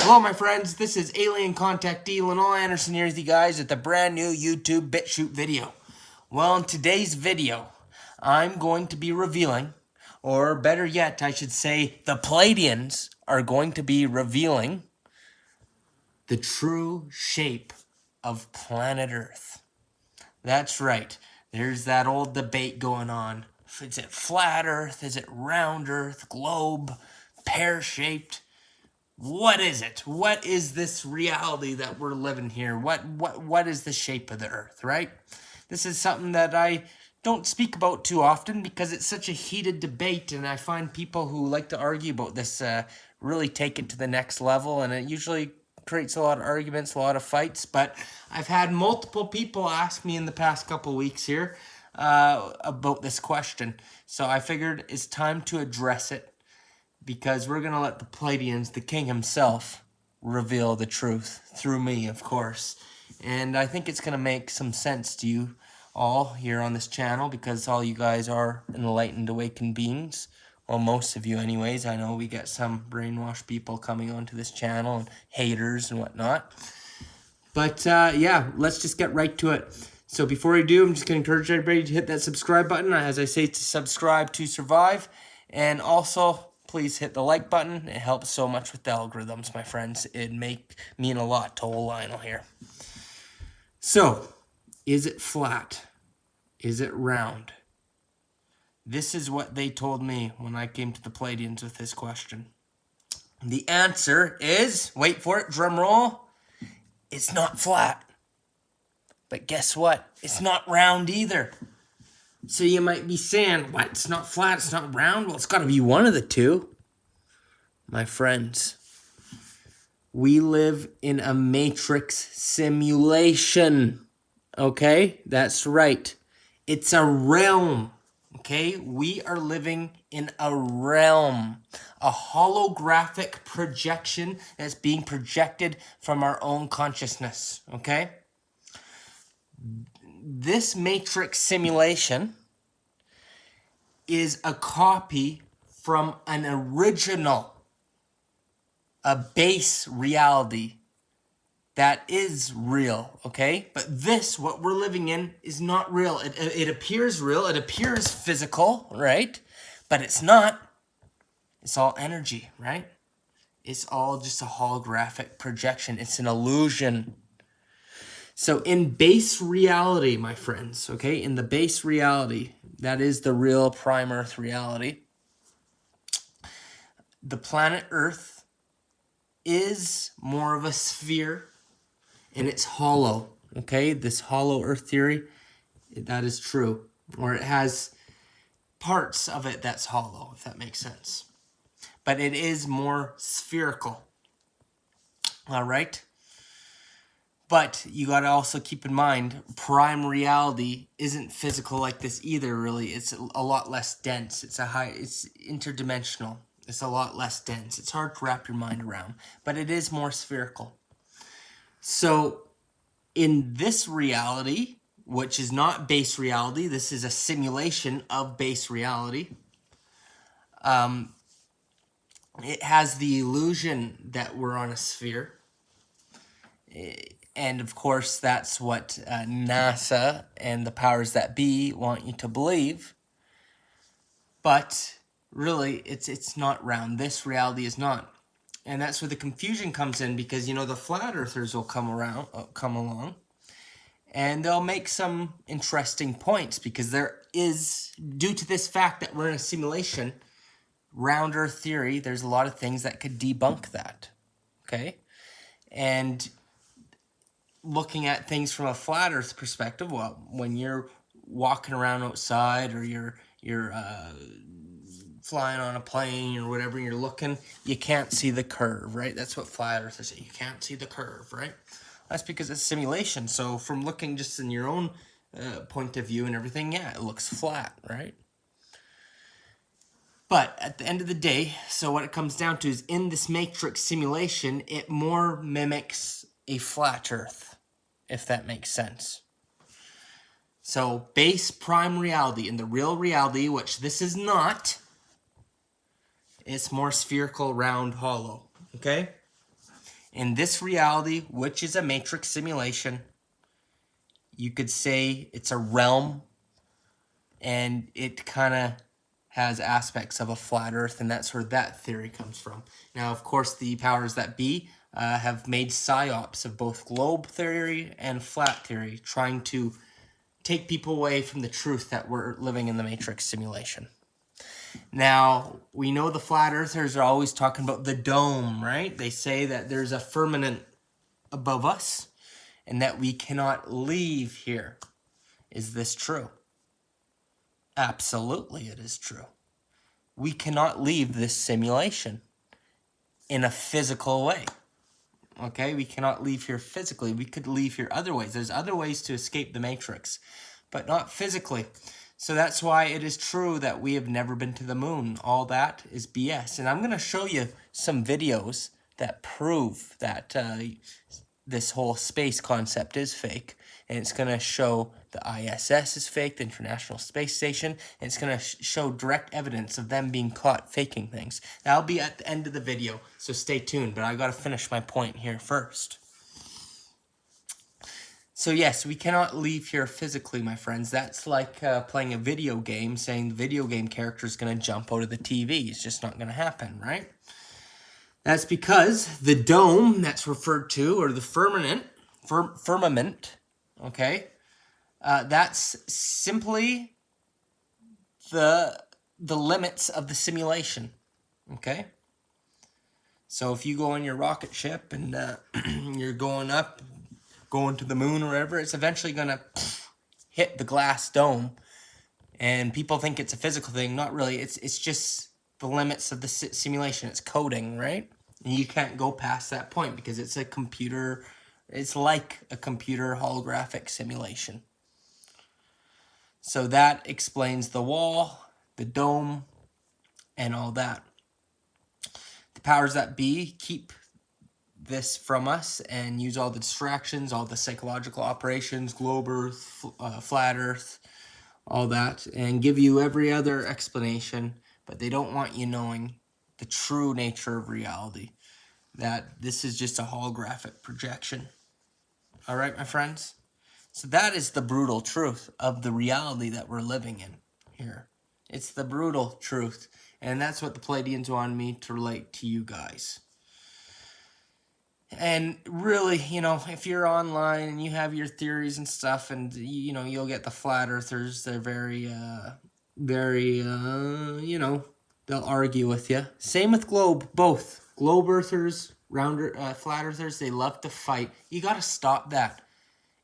Hello my friends, this is Alien Contactee Linol Anderson here with you guys at the brand new YouTube BitChute video. Well, in today's video, I'm going to be revealing, or better yet, I should say, the Pleiadians are going to be revealing the true shape of planet Earth. That's right, there's that old debate going on. Is it flat Earth? Is it round Earth? Globe? Pear-shaped? What is it? What is this reality that we're living here? What is the shape of the earth, right? This is something that I don't speak about too often because it's such a heated debate, and I find people who like to argue about this really take it to the next level, and it usually creates a lot of arguments, a lot of fights. But I've had multiple people ask me in the past couple weeks here about this question, so I figured it's time to address it, because we're going to let the Pleiadians, the king himself, reveal the truth through me, of course. And I think it's going to make some sense to you all here on this channel, because all you guys are enlightened, awakened beings. Well, most of you anyways. I know we get some brainwashed people coming onto this channel, and haters and whatnot. But yeah, let's just get right to it. So before I do, I'm just going to encourage everybody to hit that subscribe button. As I say, to subscribe to survive. And also, please hit the like button. It helps so much with the algorithms, my friends. It'd mean a lot to old Lionel here. So, is it flat? Is it round? This is what they told me when I came to the Pleiadians with this question. The answer is, wait for it, drum roll, it's not flat. But guess what? It's not round either. So you might be saying, what, it's not flat, it's not round? Well, it's got to be one of the two. My friends, we live in a matrix simulation, okay? That's right. It's a realm, okay? We are living in a realm, a holographic projection that's being projected from our own consciousness, okay? This matrix simulation is a copy from an original, a base reality that is real, okay? But this, what we're living in, is not real. It appears real, it appears physical, right? But it's not. It's all energy, right? It's all just a holographic projection. It's an illusion. So in base reality, my friends, okay, in the base reality, that is the real prime Earth reality, the planet Earth is more of a sphere, and it's hollow, okay? This hollow Earth theory, that is true. Or it has parts of it that's hollow, if that makes sense. But it is more spherical, all right? But you got to also keep in mind, prime reality isn't physical like this either, really. It's a lot less dense. It's interdimensional. It's a lot less dense. It's hard to wrap your mind around, but it is more spherical. So in this reality, which is not base reality, this is a simulation of base reality, it has the illusion that we're on a sphere. And of course, that's what NASA and the powers that be want you to believe. But really, it's not round. This reality is not. And that's where the confusion comes in, because, you know, the flat earthers will come along, and they'll make some interesting points, because there is, due to this fact that we're in a simulation, round earth theory, there's a lot of things that could debunk that, okay? And looking at things from a flat earth perspective, well, when you're walking around outside, or you're flying on a plane or whatever, and you're looking, you can't see the curve, right? That's what flat earthers say. You can't see the curve, right? That's because it's simulation. So from looking just in your own point of view and everything, yeah, it looks flat, right? But at the end of the day, so what it comes down to is, in this matrix simulation, it more mimics a flat earth, if that makes sense. So base prime reality, and the real reality, which this is not, it's more spherical, round, hollow, okay? In this reality, which is a matrix simulation, you could say it's a realm, and it kind of has aspects of a flat earth, and that's where that theory comes from. Now, of course, the powers that be have made psyops of both globe theory and flat theory, trying to take people away from the truth that we're living in the matrix simulation. Now, we know the flat earthers are always talking about the dome, right? They say that there's a firmament above us and that we cannot leave here. Is this true? Absolutely, it is true. We cannot leave this simulation in a physical way. Okay, we cannot leave here physically. We could leave here other ways. There's other ways to escape the matrix, but not physically. So that's why it is true that we have never been to the moon. All that is BS. And I'm going to show you some videos that prove that this whole space concept is fake. And it's going to show the ISS is fake, the International Space Station. And it's going to show direct evidence of them being caught faking things. That'll be at the end of the video, so stay tuned. But I got to finish my point here first. So yes, we cannot leave here physically, my friends. That's like playing a video game, saying the video game character is going to jump out of the TV. It's just not going to happen, right? That's because the dome that's referred to, or the firmament, okay, that's simply the limits of the simulation, okay? So if you go on your rocket ship and you're going up, going to the moon or whatever, it's eventually going to hit the glass dome. And people think it's a physical thing. Not really. It's just the limits of the simulation. It's coding, right? And you can't go past that point because it's a computer. It's like a computer holographic simulation. So that explains the wall, the dome, and all that. The powers that be keep this from us and use all the distractions, all the psychological operations, globe earth, flat earth, all that, and give you every other explanation, but they don't want you knowing the true nature of reality, that this is just a holographic projection. All right, my friends? So that is the brutal truth of the reality that we're living in here. It's the brutal truth, and that's what the Pleiadians wanted me to relate to you guys. And really, you know, if you're online and you have your theories and stuff, and, you know, you'll get the flat earthers. They're very, you know, they'll argue with you. Same with globe, both. Globe earthers, flat earthers, they love to fight. You got to stop that.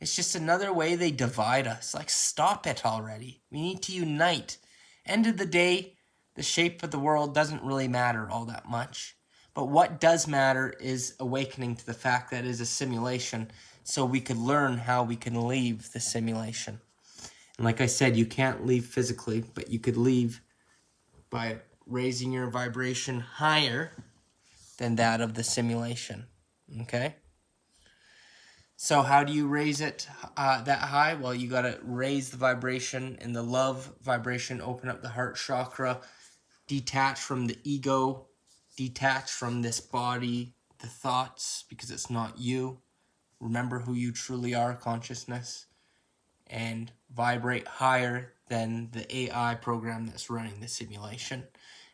It's just another way they divide us. Like, stop it already. We need to unite. End of the day, the shape of the world doesn't really matter all that much. But what does matter is awakening to the fact that it is a simulation, so we could learn how we can leave the simulation. And like I said, you can't leave physically, but you could leave by raising your vibration higher than that of the simulation. Okay? So how do you raise it that high? Well, you got to raise the vibration in the love vibration, open up the heart chakra, detach from the ego, detach from this body, the thoughts, because it's not you. Remember who you truly are, consciousness, and vibrate higher than the AI program that's running the simulation,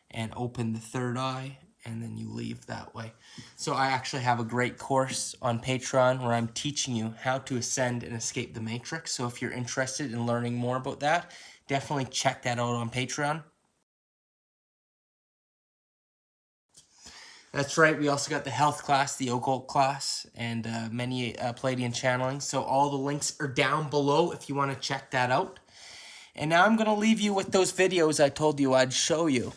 and open the third eye, and then you leave that way. So I actually have a great course on Patreon where I'm teaching you how to ascend and escape the matrix. So if you're interested in learning more about that, definitely check that out on Patreon. That's right, we also got the health class, the occult class, and many Pleiadian channelings. So all the links are down below if you want to check that out. And now I'm going to leave you with those videos I told you I'd show you.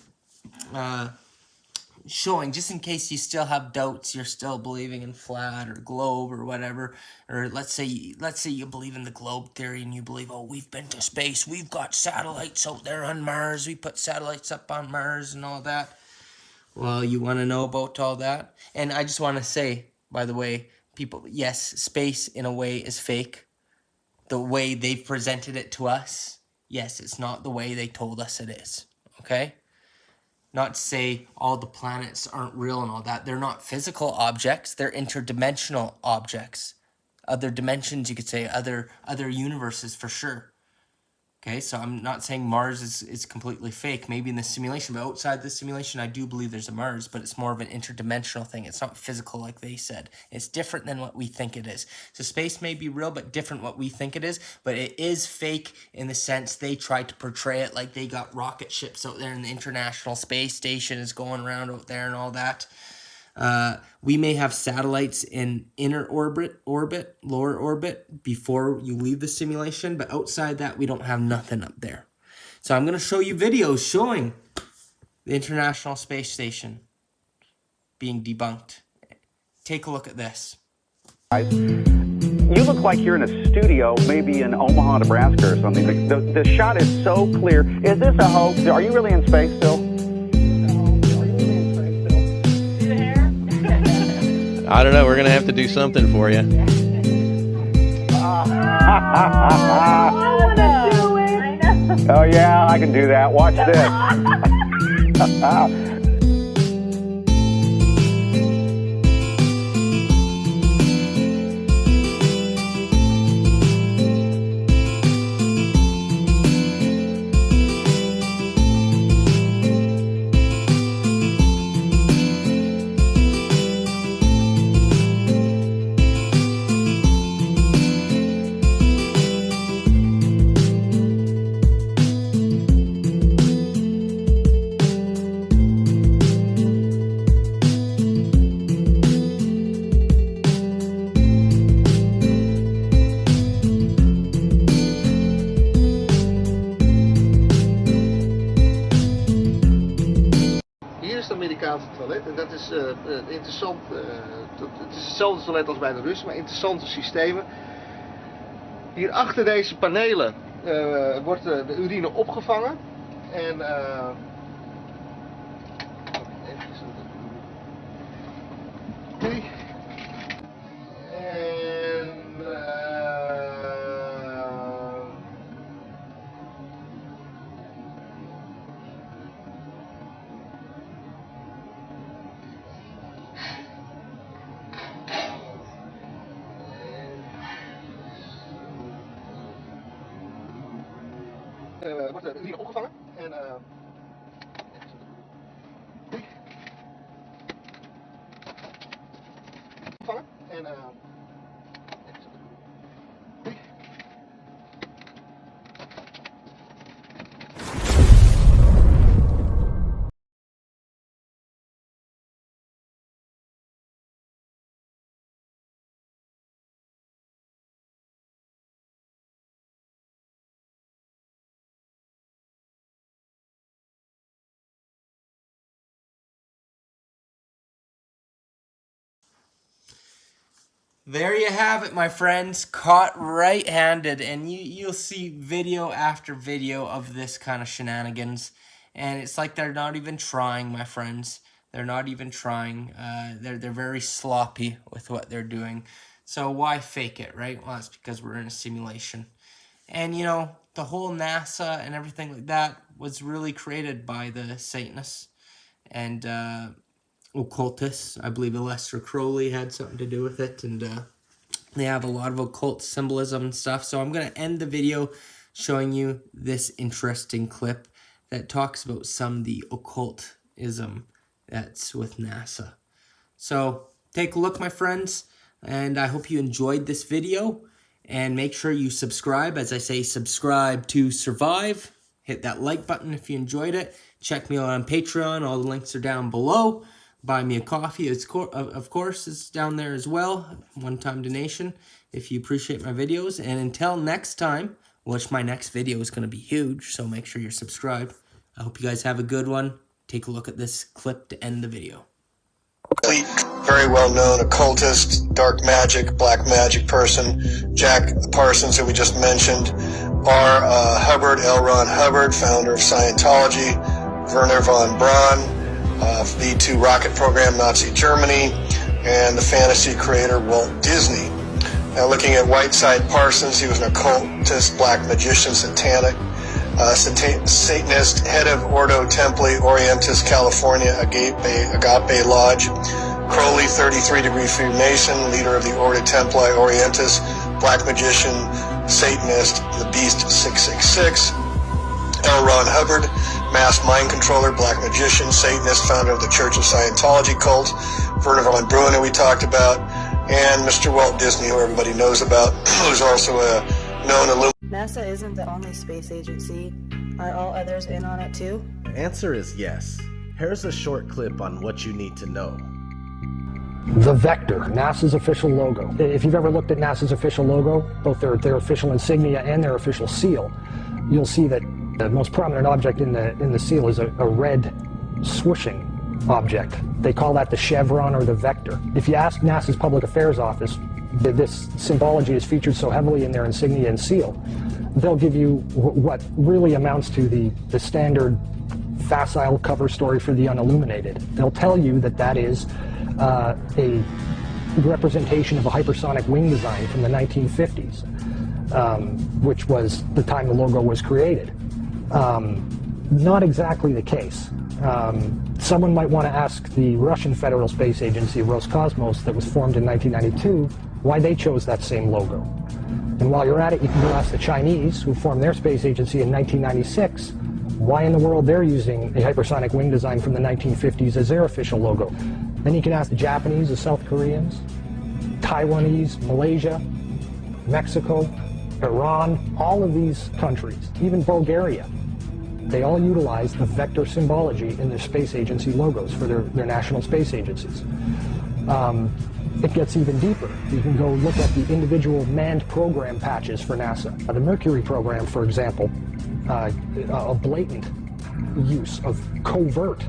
Showing, just in case you still have doubts, you're still believing in flat or globe or whatever. Or let's say you believe in the globe theory and you believe, oh, we've been to space, we've got satellites out there on Mars, we put satellites up on Mars and all that. Well, you want to know about all that? And I just want to say, by the way, people, yes, space in a way is fake. The way they've presented it to us, yes, it's not the way they told us it is. Okay? Not to say all the planets aren't real and all that. They're not physical objects. They're interdimensional objects. Other dimensions, you could say, other universes for sure. Okay, so I'm not saying Mars is completely fake, maybe in the simulation, but outside the simulation, I do believe there's a Mars, but it's more of an interdimensional thing. It's not physical like they said. It's different than what we think it is. So space may be real, but different what we think it is, but it is fake in the sense they tried to portray it like they got rocket ships out there and the International Space Station is going around out there and all that. We may have satellites in inner orbit, lower orbit, before you leave the simulation, but outside that, we don't have nothing up there. So I'm going to show you videos showing the International Space Station being debunked. Take a look at this. You look like you're in a studio, maybe in Omaha, Nebraska or something. The shot is so clear. Is this a hoax? Are you really in space still? I don't know. We're going to have to do something for you. Oh, yeah, I can do that. Watch this. Het Amerikaanse toilet en dat is interessant. Het is hetzelfde toilet als bij de Russen, maar interessante systemen. Hier achter deze panelen wordt de urine opgevangen en wordt de urine opgevangen en opgevangen en There you have it, my friends. Caught right-handed, and you'll see video after video of this kind of shenanigans, and it's like they're not even trying, my friends. They're not even trying. They're very sloppy with what they're doing. So why fake it, right? Well, that's because we're in a simulation. And, you know, the whole NASA and everything like that was really created by the Satanists and occultists. I believe Aleister Crowley had something to do with it, and they have a lot of occult symbolism and stuff. So I'm going to end the video showing you this interesting clip that talks about some of the occultism that's with NASA. So take a look, my friends, and I hope you enjoyed this video, and make sure you subscribe. As I say, subscribe to survive. Hit that like button if you enjoyed it. Check me out on Patreon. All the links are down below. Buy me a coffee, of course, is down there as well. One-time donation if you appreciate my videos. And until next time, which my next video is going to be huge, so make sure you're subscribed. I hope you guys have a good one. Take a look at this clip to end the video. Very well-known occultist, dark magic, black magic person, Jack Parsons, who we just mentioned, R. Hubbard, L. Ron Hubbard, founder of Scientology, Werner von Braun, V2 rocket program, Nazi Germany, and the fantasy creator Walt Disney. Now looking at Whiteside Parsons, he was an occultist, black magician, satanic. Satanist, head of Ordo Templi Orientis California Agape Lodge. Crowley, 33-degree Freemason, leader of the Ordo Templi Orientis, Black Magician, Satanist, the Beast 666. L. Ron Hubbard, Mass Mind Controller, Black Magician, Satanist, founder of the Church of Scientology cult. Werner von Braun, who we talked about, and Mr. Walt Disney, who everybody knows about, who's also a known Illuminati. NASA isn't the only space agency. Are all others in on it too? The answer is yes. Here's a short clip on what you need to know. The Vector, NASA's official logo. If you've ever looked at NASA's official logo, both their official insignia and their official seal, you'll see that the most prominent object in the seal is a red swooshing object. They call that the chevron or the vector. If you ask NASA's Public Affairs Office, this symbology is featured so heavily in their insignia and seal, they'll give you what really amounts to the standard facile cover story for the unilluminated. They'll tell you that that is a representation of a hypersonic wing design from the 1950s, which was the time the logo was created. Not exactly the case. Someone might want to ask the Russian Federal Space Agency, Roscosmos, that was formed in 1992, why they chose that same logo. And while you're at it, you can go ask the Chinese, who formed their space agency in 1996, why in the world they're using a hypersonic wing design from the 1950s as their official logo. Then you can ask the Japanese, the South Koreans, Taiwanese, Malaysia, Mexico, Iran, all of these countries, even Bulgaria. They all utilize the vector symbology in their space agency logos for their national space agencies. It gets even deeper. You can go look at the individual manned program patches for NASA. The Mercury program, for example, a blatant use of covert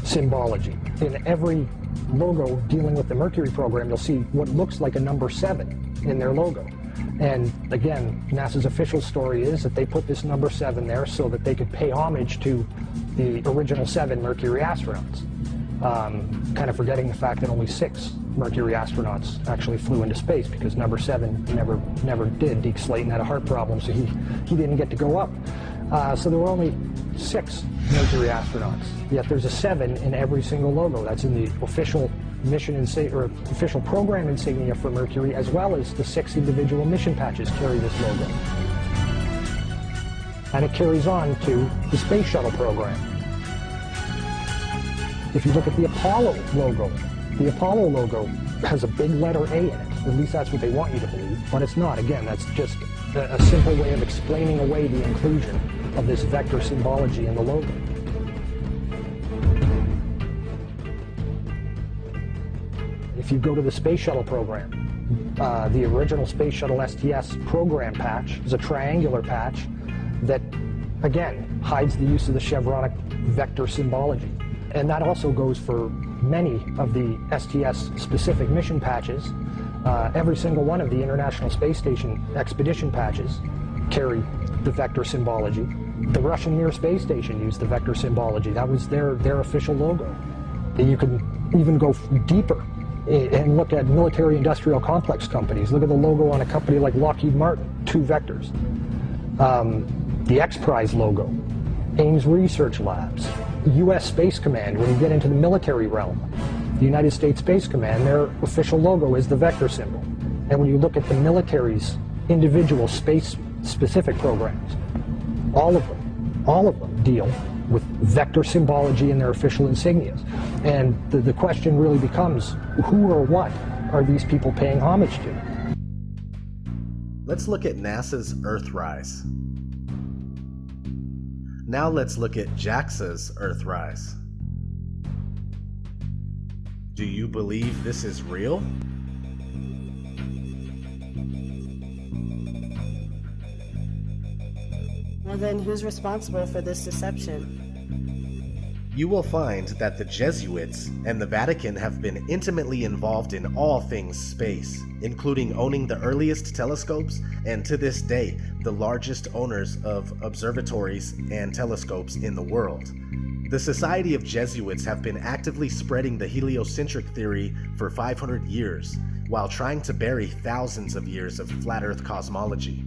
symbology. In every logo dealing with the Mercury program, you'll see what looks like a number 7 in their logo. And again, NASA's official story is that they put this number 7 there so that they could pay homage to the original 7 Mercury astronauts. Kind of forgetting the fact that only 6 Mercury astronauts actually flew into space, because number 7 never did. Deke Slayton had a heart problem, so he didn't get to go up. So there were only 6 Mercury astronauts. Yet there's a 7 in every single logo. That's in the official mission or official program insignia for Mercury, as well as the 6 individual mission patches carry this logo. And it carries on to the Space Shuttle program. If you look at the Apollo logo has a big letter A in it. At least that's what they want you to believe, but it's not. Again, that's just a simple way of explaining away the inclusion of this vector symbology in the logo. If you go to the Space Shuttle program, the original Space Shuttle STS program patch is a triangular patch that, again, hides the use of the chevronic vector symbology. And that also goes for many of the STS-specific mission patches. Every single one of the International Space Station expedition patches carry the vector symbology. The Russian Mir Space Station used the vector symbology. That was their official logo. You can even go deeper and look at military-industrial complex companies. Look at the logo on a company like Lockheed Martin, 2 vectors. The X-Prize logo, Ames Research Labs, U.S. Space Command. When you get into the military realm, the United States Space Command, their official logo is the vector symbol. And when you look at the military's individual space-specific programs, all of them deal with vector symbology in their official insignias. And the question really becomes, who or what are these people paying homage to? Let's look at NASA's Earthrise. Now let's look at JAXA's Earthrise. Do you believe this is real? Well then, who's responsible for this deception? You will find that the Jesuits and the Vatican have been intimately involved in all things space, including owning the earliest telescopes and, to this day, the largest owners of observatories and telescopes in the world. The Society of Jesuits have been actively spreading the heliocentric theory for 500 years, while trying to bury thousands of years of flat Earth cosmology.